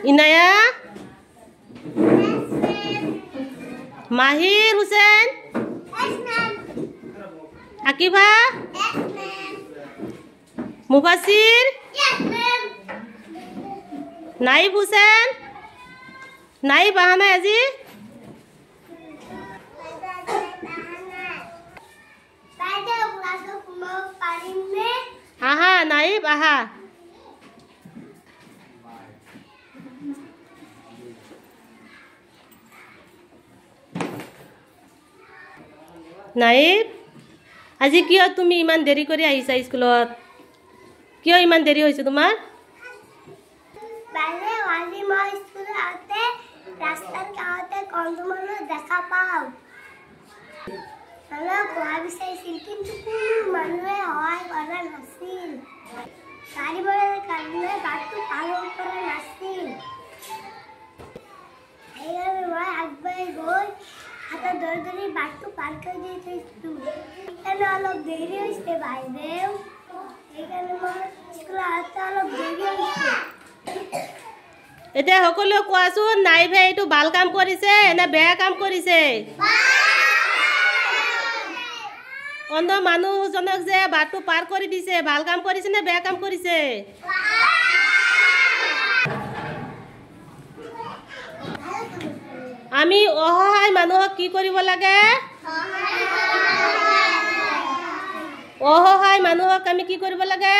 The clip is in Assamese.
ইনায়া মাহির হুসেন আকিবা মুফাসির নাইব হুসেন নাইব আহা নাই আজি আহা নাইব আহা নাইব আজি কিয় তুমি ইমান দেৰি কৰি আহিছা স্কুলত কিয় ইমান দেৰি হৈছে তোমাৰ বাইরে ওয়ালি মই স্কুলে আতে রাস্তার কাউতে কন্ডমল দেখা পাও আমরা কোয়া বিচাইছিল কিন্তু কোনো মানুহে হয় করা নাছিল গাড়ি বড়ের কারণে বাটু পালন করা নাছিল এইভাবে মই আগবাই গই হাতে ধরে ধরে বাটু পার করে দিয়েছিল এখানে অলপ দেরি হয়েছে বাইরেও এখানে মই স্কুলে আতে অলপ দেরি হয়েছে এতিয়া সকলো কোৱাচোন নাইভে এইটো ভাল কাম কৰিছে নে বেয়া কাম কৰিছে অন্ধ মানুহজনক যে বাটটো পাৰ কৰি দিছে ভাল কাম কৰিছে নে বেয়া কাম কৰিছে আমি অসহায় মানুহক কি কৰিব লাগে অসহায় মানুহক আমি কি কৰিব লাগে